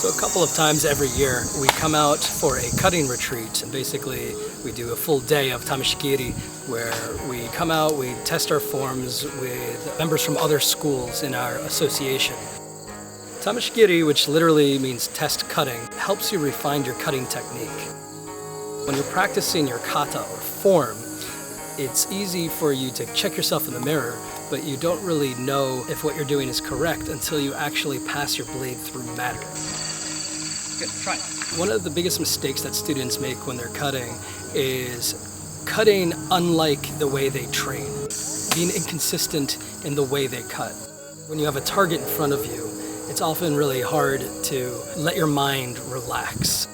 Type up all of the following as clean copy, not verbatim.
So a couple of times every year we come out for a cutting retreat, and basically we do a full day of tameshigiri where we come out, we test our forms with members from other schools in our association. Tameshigiri, which literally means test cutting, helps you refine your cutting technique. When you're practicing your kata or form, it's easy for you to check yourself in the mirror, but you don't really know if what you're doing is correct until you actually pass your blade through matter. Good, try. One of the biggest mistakes that students make when they're cutting is cutting unlike the way they train, being inconsistent in the way they cut. When you have a target in front of you, it's often really hard to let your mind relax.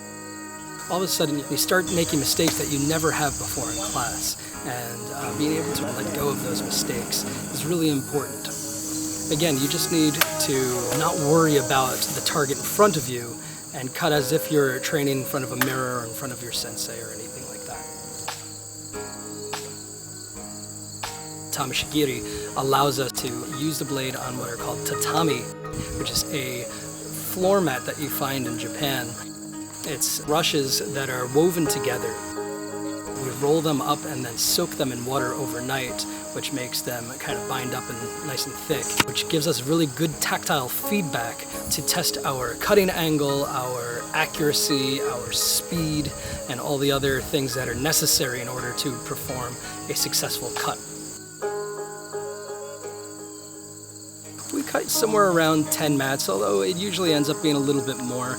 All of a sudden, you start making mistakes that you never have before in class, and being able to let go of those mistakes is really important. Again, you just need to not worry about the target in front of you and cut as if you're training in front of a mirror or in front of your sensei or anything like that. Tameshigiri allows us to use the blade on what are called tatami, which is a floor mat that you find in Japan. It's rushes that are woven together. We roll them up and then soak them in water overnight, which makes them kind of bind up and nice and thick, which gives us really good tactile feedback to test our cutting angle, our accuracy, our speed, and all the other things that are necessary in order to perform a successful cut. We cut somewhere around 10 mats, although it usually ends up being a little bit more.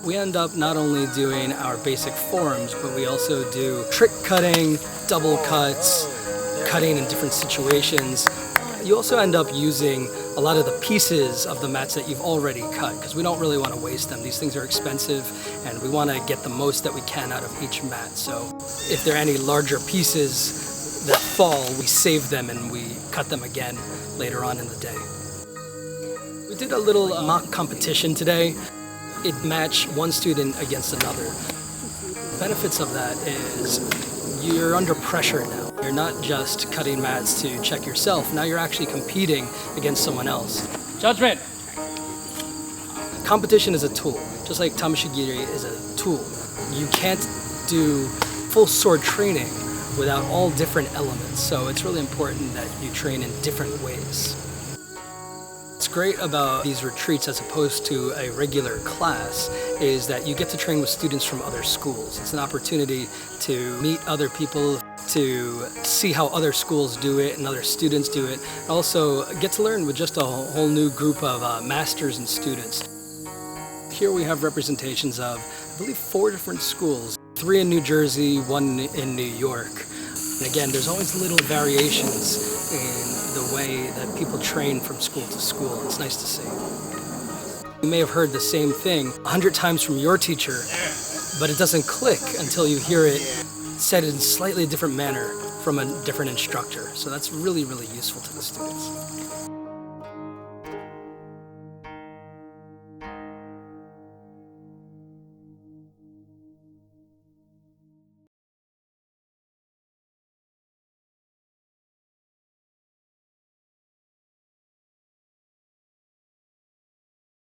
We end up not only doing our basic forms, but we also do trick cutting, double cuts, cutting in different situations. You also end up using a lot of the pieces of the mats that you've already cut, because we don't really want to waste them. These things are expensive, and we want to get the most that we can out of each mat. So if there are any larger pieces that fall, we save them and we cut them again later on in the day. We did a little mock competition today. It matched one student against another. The benefits of that is you're under pressure now. You're not just cutting mats to check yourself. Now you're actually competing against someone else. Judgment! Competition is a tool, just like tameshigiri is a tool. You can't do full sword training without all different elements, so it's really important that you train in different ways. What's great about these retreats as opposed to a regular class is that you get to train with students from other schools. It's an opportunity to meet other people, to see how other schools do it and other students do it, and also get to learn with just a whole new group of masters and students. Here we have representations of, I believe, 4 different schools, 3 in New Jersey, 1 in New York. And again, there's always little variations in the way that people train from school to school. It's nice to see. You may have heard the same thing 100 times from your teacher, but it doesn't click until you hear it said in a slightly different manner from a different instructor. So that's really, really useful to the students.